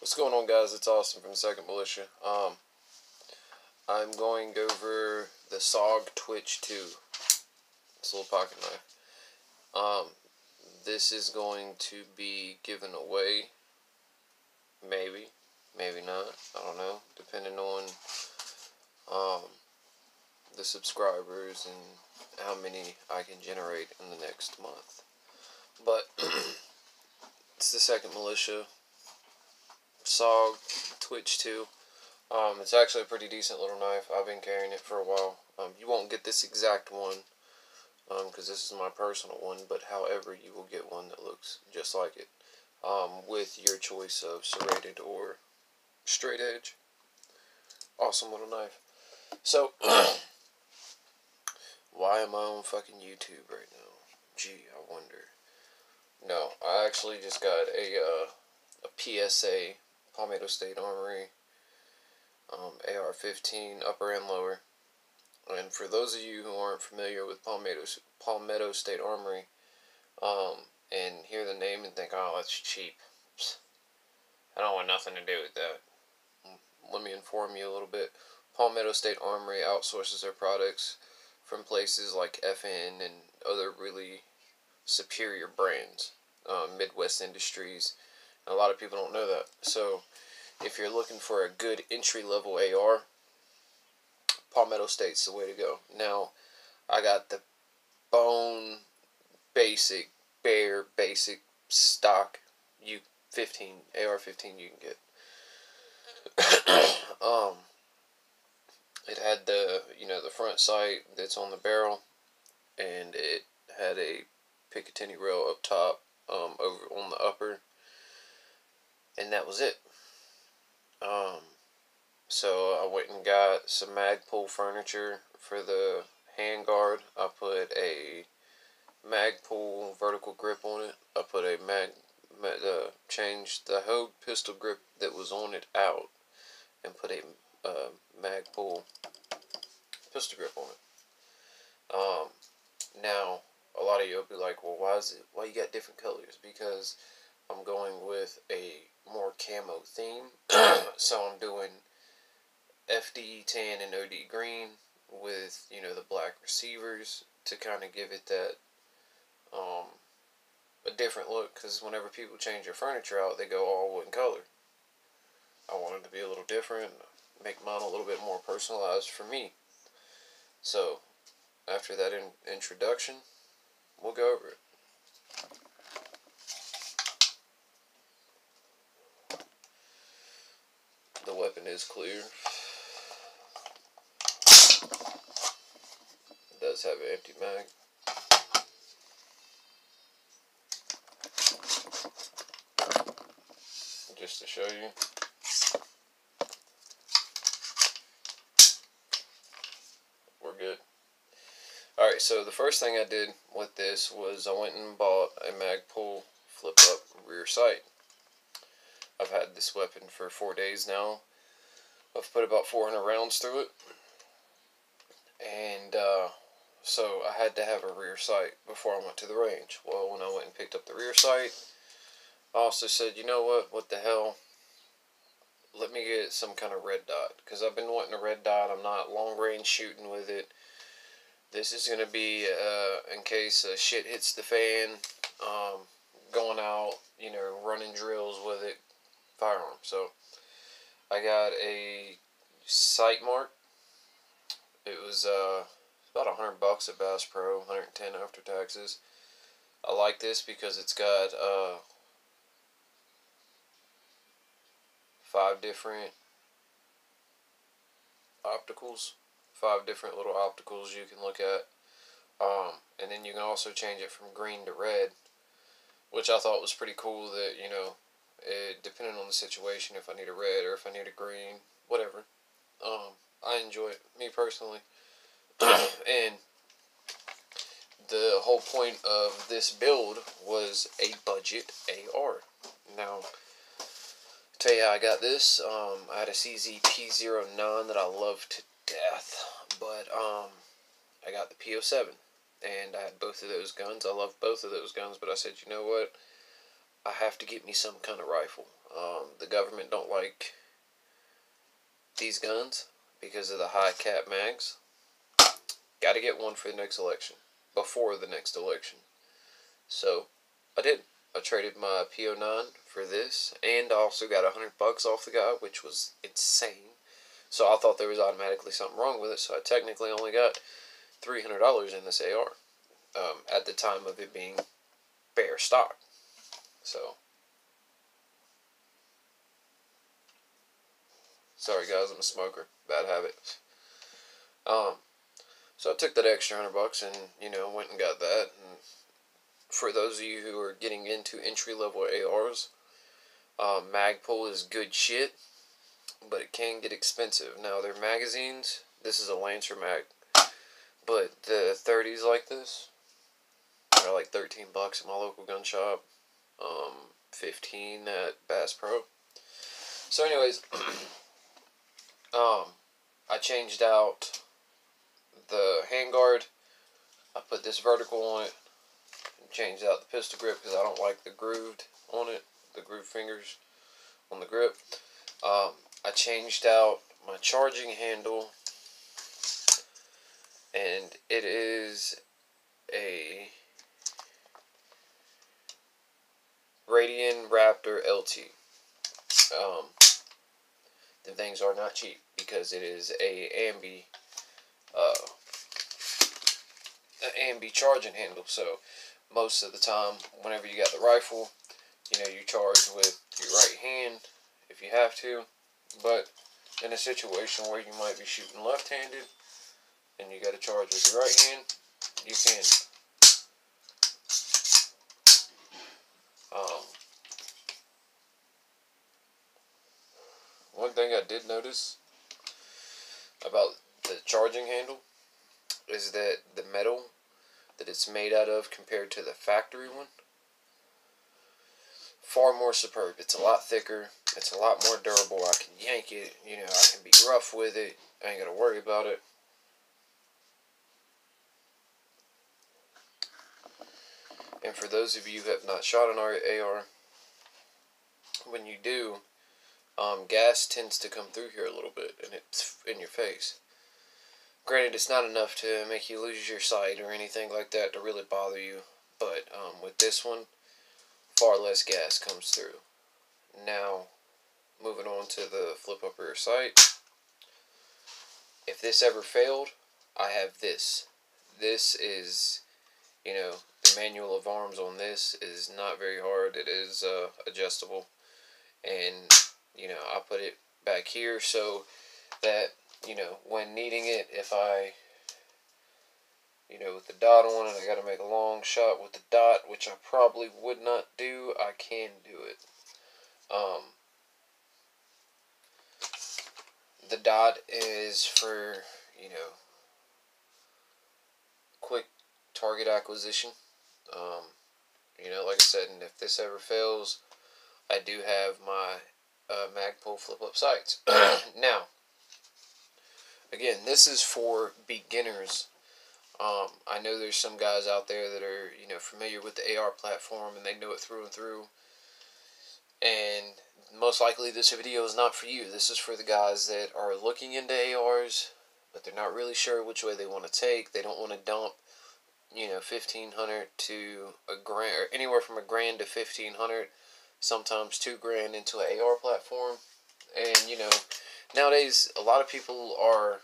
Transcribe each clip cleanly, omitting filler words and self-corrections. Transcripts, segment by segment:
What's going on, guys? It's Austin from the Second Militia. I'm going over the SOG Twitch 2. It's a little pocket knife. This is going to be given away. Maybe not. I don't know. Depending on the subscribers and how many I can generate in the next month. But it's the Second Militia. SOG Twitch 2. It's actually a pretty decent little knife. I've been carrying it for a while. You won't get this exact one because this is my personal one, but however, you will get one that looks just like it with your choice of serrated or straight edge. Awesome little knife. So, why am I on fucking YouTube right now? Gee, I wonder. No, I actually just got a PSA, Palmetto State Armory, AR15, upper and lower. And for those of you who aren't familiar with Palmetto State Armory, and hear the name and think, oh, that's cheap. I don't want nothing to do with that. Let me inform you a little bit. Palmetto State Armory outsources their products from places like FN and other really superior brands, Midwest Industries. A lot of people don't know that. So, if you're looking for a good entry-level AR, Palmetto State's the way to go. Now, I got the bone basic, bare basic stock AR15 you can get. It had the front sight that's on the barrel, and it had a Picatinny rail up top, over on the upper. And that was it. So I went and got some Magpul furniture for the handguard. I put a Magpul vertical grip on it. I put a changed the whole pistol grip that was on it out and put a Magpul pistol grip on it. Now a lot of you will be like, well, why you got different colors? Because I'm going with a more camo theme. So I'm doing FD tan and OD green with, the black receivers to kind of give it that, a different look, because whenever people change their furniture out, they go all one color. I wanted to be a little different, make mine a little bit more personalized for me. So, after that introduction, we'll go over it. The weapon is clear. It does have an empty mag. Just to show you. We're good. Alright, so the first thing I did with this was I went and bought a Magpul flip-up rear sight. I've had this weapon for 4 days now. I've put about 400 rounds through it. And so I had to have a rear sight before I went to the range. Well, when I went and picked up the rear sight, I also said, you know what the hell? Let me get some kind of red dot. Because I've been wanting a red dot. I'm not long range shooting with it. This is going to be in case shit hits the fan, going out, running drills with it, firearm. So I got a sight mark. It was about $100 at Bass Pro, $110 after taxes. I like this because it's got 5 different opticals. 5 different little opticals you can look at. And then you can also change it from green to red, which I thought was pretty cool that, depending on the situation, if I need a red or if I need a green, whatever. I enjoy it, me personally. And the whole point of this build was a budget AR. Now, tell you how I got this. I had a CZ-P09 that I love to death, but I got the P07, and I had both of those guns. I love both of those guns, but I said, you know what? I have to get me some kind of rifle. The government don't like these guns because of the high cap mags. Got to get one for the next election, before the next election. So I did. I traded my P09 for this, and I also got $100 off the guy, which was insane. So I thought there was automatically something wrong with it. So I technically only got $300 in this AR at the time of it being bare stock. So sorry guys, I'm a smoker. Bad habit. So I took that extra $100 and, went and got that. And for those of you who are getting into entry-level ARs, Magpul is good shit, but it can get expensive. Now, their magazines, this is a Lancer mag, but the 30s like this are like $13 at my local gun shop, 15 at Bass Pro. So anyways, I changed out the handguard. I put this vertical on it, and changed out the pistol grip because I don't like the grooved on it, the grooved fingers on the grip. I changed out my charging handle, and it is a Radian Raptor LT. The things are not cheap because it is a ambi charging handle. So most of the time, whenever you got the rifle, you charge with your right hand if you have to. But in a situation where you might be shooting left-handed and you got to charge with your right hand, you can. One thing I did notice about the charging handle is that the metal that it's made out of compared to the factory one, far more superb. It's a lot thicker. It's a lot more durable. I can yank it. I can be rough with it. I ain't got to worry about it. And for those of you who have not shot an AR, when you do, gas tends to come through here a little bit, and it's in your face. Granted, it's not enough to make you lose your sight or anything like that to really bother you, but with this one, far less gas comes through. Now, moving on to the flip-up rear sight. If this ever failed, I have this. This is, the manual of arms on this is not very hard. It is adjustable, and I put it back here so that when needing it, if I with the dot on it, I got to make a long shot with the dot, which I probably would not do. I can do it. The dot is for quick target acquisition. Like I said, and if this ever fails, I do have my Magpul flip-up sights. Now, again, this is for beginners. I know there's some guys out there that are, familiar with the AR platform and they know it through and through. And most likely this video is not for you. This is for the guys that are looking into ARs, but they're not really sure which way they want to take. They don't want to dump, $1,500 to $1,000, or anywhere from $1,000 to $1,500, sometimes $2,000 into an AR platform. And, nowadays a lot of people are,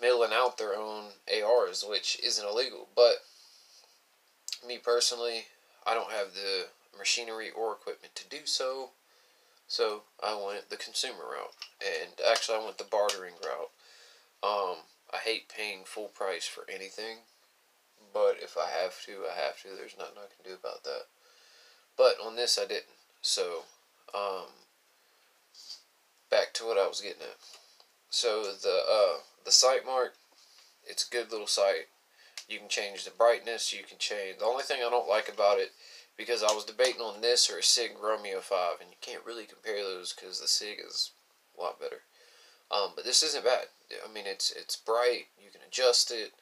milling out their own ARs, which isn't illegal. But me personally, I don't have the machinery or equipment to do so, so I went the consumer route, and actually I went the bartering route. I hate paying full price for anything, but if I have to, I have to. There's nothing I can do about that. But on this I didn't. So back to what I was getting at. So the sight mark, it's a good little sight. You can change the brightness. You can change. The only thing I don't like about it, because I was debating on this or a SIG Romeo 5, and you can't really compare those because the SIG is a lot better. But this isn't bad. I mean, it's bright. You can adjust it.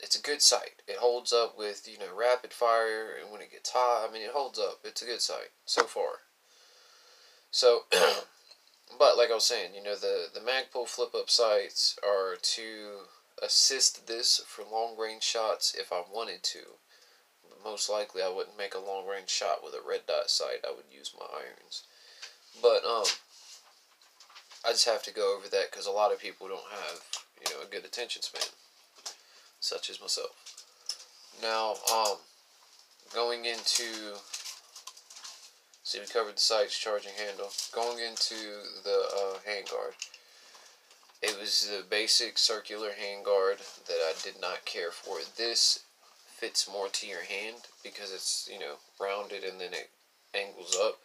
it's a good sight. It holds up with, you know, rapid fire, and when it gets hot, I mean, it holds up. It's a good sight so far. So, but like I was saying, you know, the Magpul flip-up sights are to assist this for long-range shots if I wanted to. But most likely I wouldn't make a long-range shot with a red dot sight. I would use my irons. But, I just have to go over that because a lot of people don't have, you know, a good attention span, such as myself. Now, going into, see, we covered the sights, charging handle. Going into the handguard, it was the basic circular handguard that I did not care for. This fits more to your hand because it's, you know, rounded and then it angles up.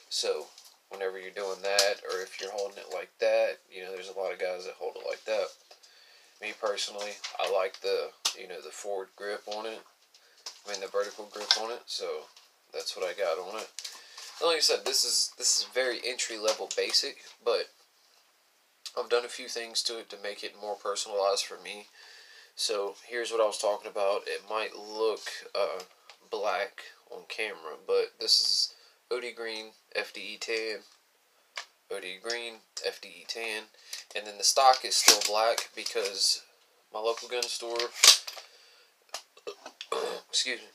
So whenever you're doing that, or if you're holding it like that, you know, there's a lot of guys that hold it like that. Me personally, I like the, you know, the forward grip on it. I mean, the vertical grip on it. So that's what I got on it. And like I said, this is very entry level basic, but I've done a few things to it to make it more personalized for me. So here's what I was talking about. It might look black on camera, but this is OD green, FDE tan, OD green, FDE tan, and then the stock is still black because my local gun store, excuse me,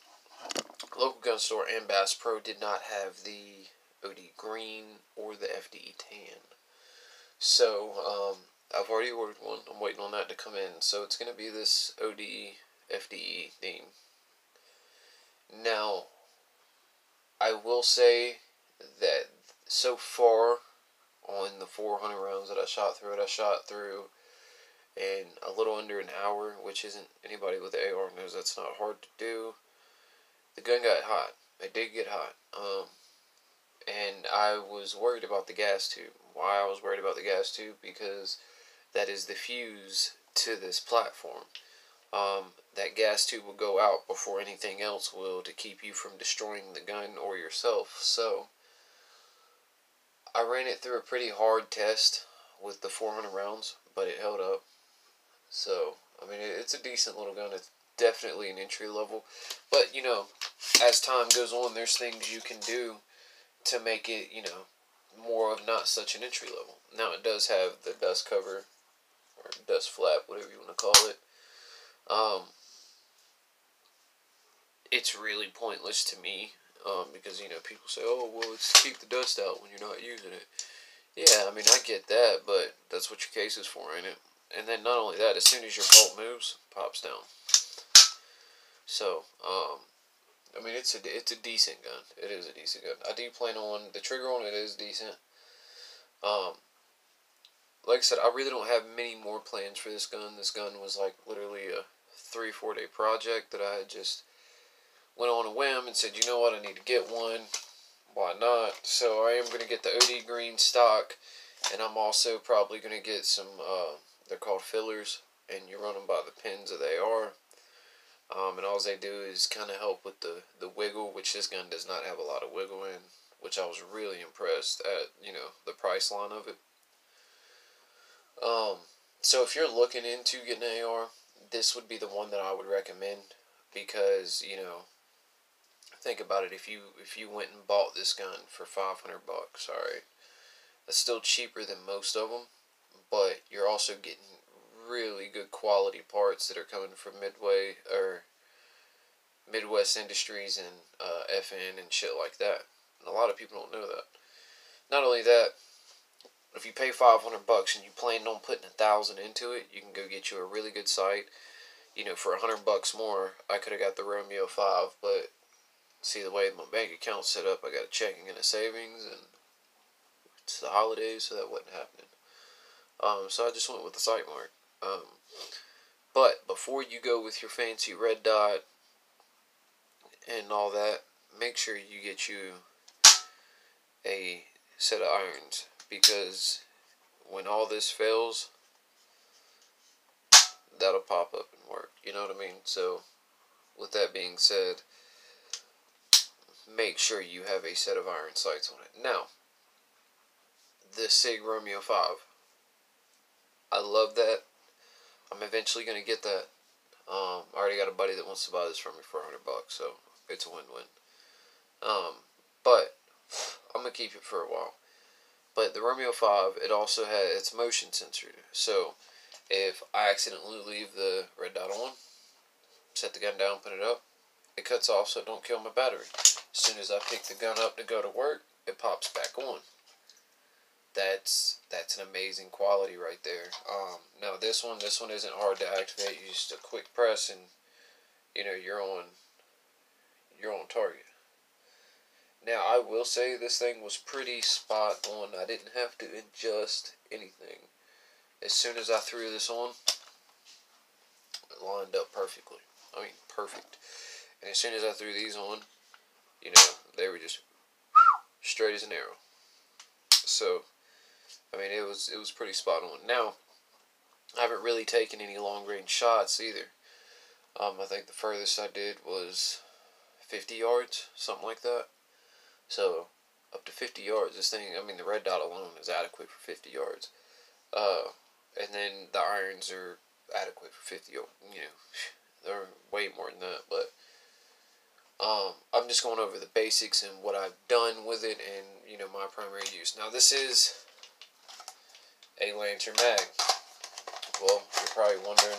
local gun store and Bass Pro did not have the OD green or the FDE tan. So I've already ordered one. I'm waiting on that to come in. So it's going to be this OD FDE theme. Now, I will say that so far on the 400 rounds that I shot through in a little under an hour, which isn't, anybody with the AR knows that's not hard to do. The gun got hot. It did get hot. And I was worried about the gas tube. Why I was worried about the gas tube? Because that is the fuse to this platform. That gas tube will go out before anything else will to keep you from destroying the gun or yourself. So I ran it through a pretty hard test with the 400 rounds, but it held up. So, I mean, it's a decent little gun. It's definitely an entry level. But, you know, as time goes on, there's things you can do to make it, you know, more of not such an entry level. Now, it does have the dust cover, or dust flap, whatever you want to call it. It's really pointless to me, because, you know, people say, oh, well, it's to keep the dust out when you're not using it. Yeah, I mean, I get that, but that's what your case is for, ain't it? And then not only that, as soon as your bolt moves, it pops down. So, I mean, it's a decent gun. It is a decent gun. I do plan on, the trigger on it is decent. Like I said, I really don't have many more plans for this gun. This gun was like literally a 3-4 day project that I had just went on a whim and said, you know what, I need to get one. Why not? So I am going to get the OD green stock, and I'm also probably going to get some, they're called fillers, and you run them by the pins of the AR. And all they do is kind of help with the wiggle, which this gun does not have a lot of wiggle in, which I was really impressed at, you know, the price line of it. So if you're looking into getting an AR, this would be the one that I would recommend, because, you know, think about it, if you went and bought this gun for $500, alright, that's still cheaper than most of them, but you're also getting really good quality parts that are coming from Midway, or Midwest Industries, and FN and shit like that. And a lot of people don't know that. Not only that, if you pay $500 and you plan on putting 1,000 into it, you can go get you a really good sight. You know, for $100 more, I could have got the Romeo 5, but see, the way my bank account's set up, I got a checking and a savings, and it's the holidays, so that wasn't happening. So I just went with the sight mark. But before you go with your fancy red dot and all that, make sure you get you a set of irons, because when all this fails, that'll pop up and work, you know what I mean? So with that being said, make sure you have a set of iron sights on it. Now, the SIG Romeo 5, I love that. I'm eventually going to get that. I already got a buddy that wants to buy this from me for $100, so it's a win-win. But I'm gonna keep it for a while. But the Romeo 5, it also has its motion sensor. So if I accidentally leave the red dot on, set the gun down, put it up, it cuts off so it don't kill my battery. As soon as I pick the gun up to go to work, it pops back on. That's an amazing quality right there. Now this one isn't hard to activate. You just a quick press and you're on target. Now I will say this thing was pretty spot on. I didn't have to adjust anything. As soon as I threw this on, it lined up perfectly. I mean, perfect. And as soon as I threw these on, they were just straight as an arrow. So, I mean, it was pretty spot on. Now, I haven't really taken any long range shots either. I think the furthest I did was 50 yards, something like that. So, up to 50 yards, this thing, I mean, the red dot alone is adequate for 50 yards. And then the irons are adequate for 50 yards. They're way more than that, but I'm just going over the basics and what I've done with it and, my primary use. Now, this is a Lantern mag. Well, you're probably wondering,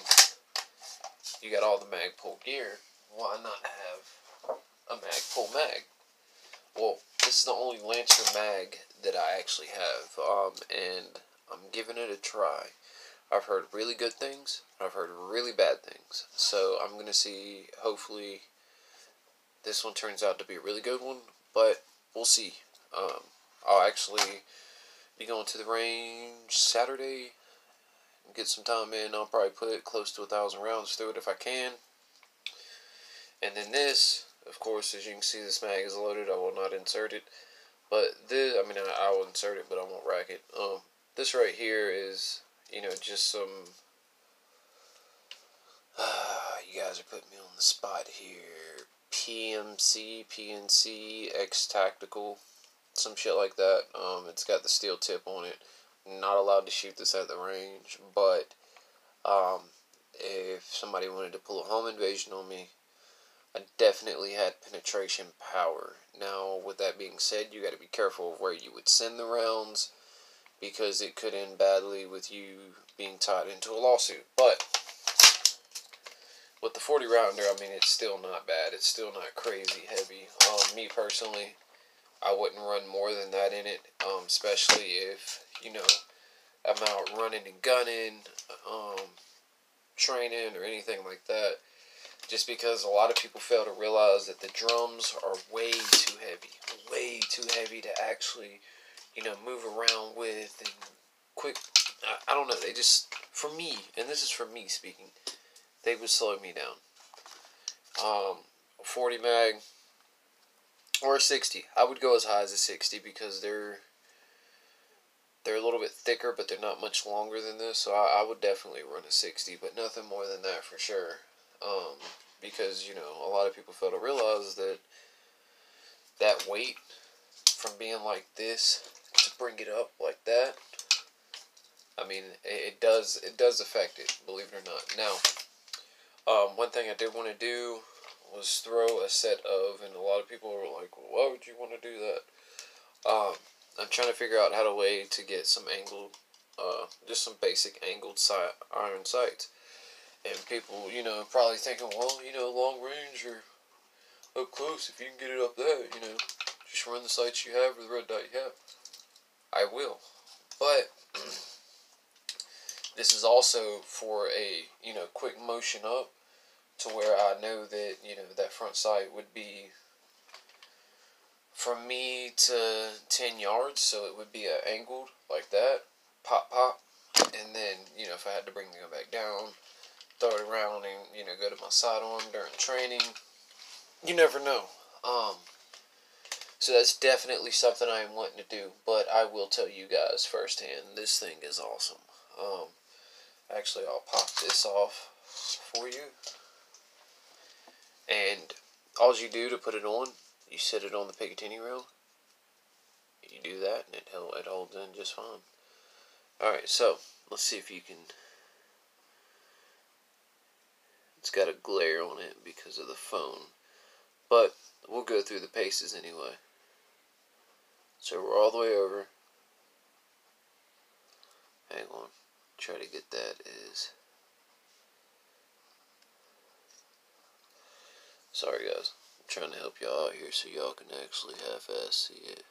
you got all the Magpul gear, why not have a Magpul mag? Well, this is the only Lantern mag that I actually have, and I'm giving it a try. I've heard really good things, I've heard really bad things, so I'm going to see, hopefully, this one turns out to be a really good one, but we'll see. I'll actually be going to the range Saturday, get some time in. I'll probably put close to 1,000 rounds through it if I can. And then this, of course, as you can see, this mag is loaded. I will not insert it, but this, I will insert it, but I won't rack it. This right here is, just some. You guys are putting me on the spot here. PNC X Tactical, some shit like that. It's got the steel tip on it. Not allowed to shoot this at the range, but if somebody wanted to pull a home invasion on me, I definitely had penetration power. Now, with that being said, you got to be careful of where you would send the rounds, because it could end badly with you being tied into a lawsuit. But with the 40 rounder, it's still not bad. It's still not crazy heavy. Me personally, I wouldn't run more than that in it, especially if, I'm out running and gunning, training, or anything like that. Just because a lot of people fail to realize that the drums are way too heavy to actually, move around with and quick. I don't know, they just, for me, and this is for me speaking, they would slow me down. 40 mag or a 60. I would go as high as a 60 because they're a little bit thicker, but they're not much longer than this. So I would definitely run a 60, but nothing more than that for sure. Because a lot of people fail to realize that weight from being like this to bring it up like that, it does affect it, believe it or not. Now, one thing I did want to do was throw a set of, and a lot of people were like, well, why would you want to do that? I'm trying to figure out how to get some angled, just some basic angled iron sights. And people, probably thinking, well, long range or up close, if you can get it up there, just run the sights you have or the red dot you have. I will. But this is also for a, quick motion up to where I know that, that front sight would be from me to 10 yards, so it would be angled like that, pop, pop, and then, if I had to bring the gun back down, throw it around and, go to my sidearm during training, you never know. So that's definitely something I am wanting to do, but I will tell you guys firsthand, this thing is awesome. Actually, I'll pop this off for you, and all you do to put it on, you set it on the Picatinny rail, you do that, and it holds in just fine. Alright, so, let's see if you can it's got a glare on it because of the phone. But we'll go through the paces anyway. So we're all the way over. Hang on. Try to get that is. Sorry guys. I'm trying to help y'all out here so y'all can actually half-ass see it.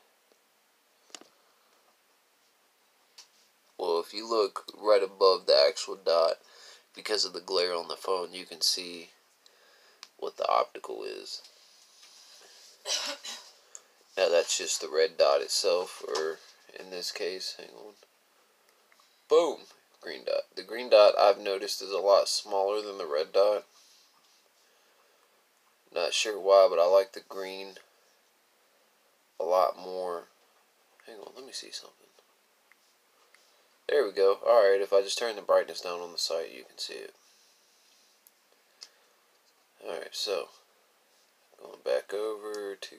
Well, if you look right above the actual dot, because of the glare on the phone, you can see what the optical is. Now that's just the red dot itself, or in this case, hang on. Boom! Green dot. The green dot I've noticed is a lot smaller than the red dot. Not sure why, but I like the green a lot more. Hang on, let me see something. There we go. Alright, if I just turn the brightness down on the site, you can see it. Alright, so going back over to,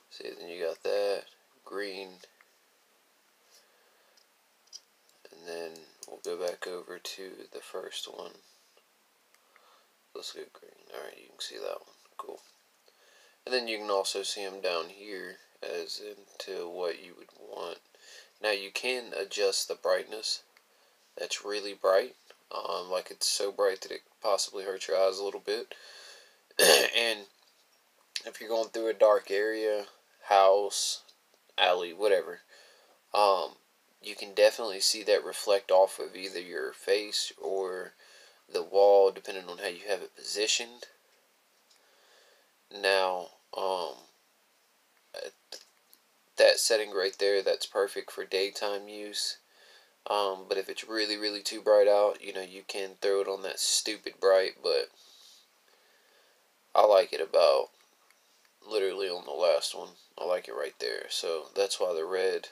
see, then you got that green, and then we'll go back over to the first one. Let's go green. Alright, you can see that one. Cool. And then you can also see them down here as into what you would want. Now you can adjust the brightness. That's really bright. Like it's so bright that it possibly hurts your eyes a little bit. And if you're going through a dark area, house, alley, whatever, you can definitely see that reflect off of either your face or the wall, depending on how you have it positioned. Now, that setting right there, that's perfect for daytime use. But if it's really, really too bright out, you know, you can throw it on that stupid bright, but I like it about literally on the last one. I like it right there. So that's why the red,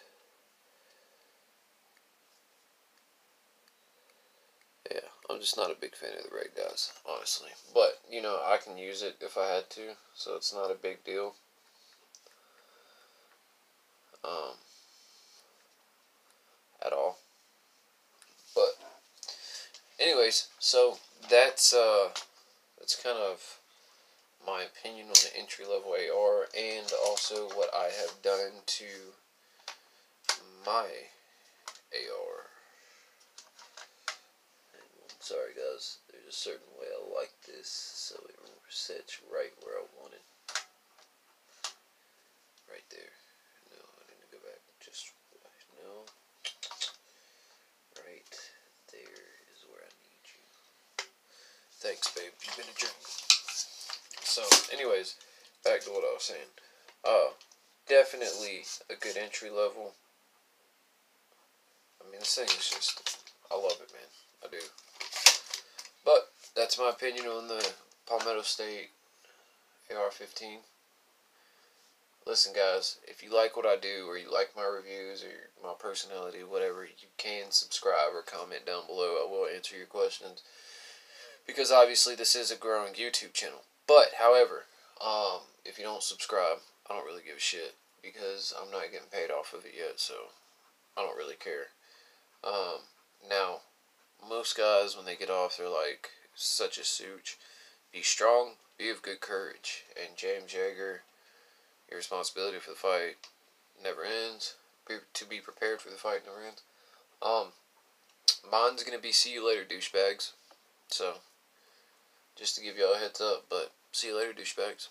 yeah, I'm just not a big fan of the red, guys, honestly. But, you know, I can use it if I had to, so it's not a big deal. At all. But anyways, so that's kind of my opinion on the entry-level AR, and also what I have done to my AR. Sorry guys, there's a certain way I like this so it sits right where I want it. Right there. No, I need to go back. Just no. Right there is where I need you. Thanks, babe. You've been a jerk. So, anyways, back to what I was saying. Definitely a good entry level. I mean, this thing is just, I love it, man. I do. But that's my opinion on the Palmetto State AR15. Listen, guys, if you like what I do, or you like my reviews, or my personality, whatever, you can subscribe or comment down below. I will answer your questions, because obviously this is a growing YouTube channel. But, however, if you don't subscribe, I don't really give a shit, because I'm not getting paid off of it yet, so I don't really care. Now, most guys, when they get off, they're like, such a sooch. Be strong, be of good courage, and James Yeager, your responsibility for the fight never ends. To be prepared for the fight never ends. Mine's gonna be see you later, douchebags. So, just to give y'all a heads up, but see you later, douchebags.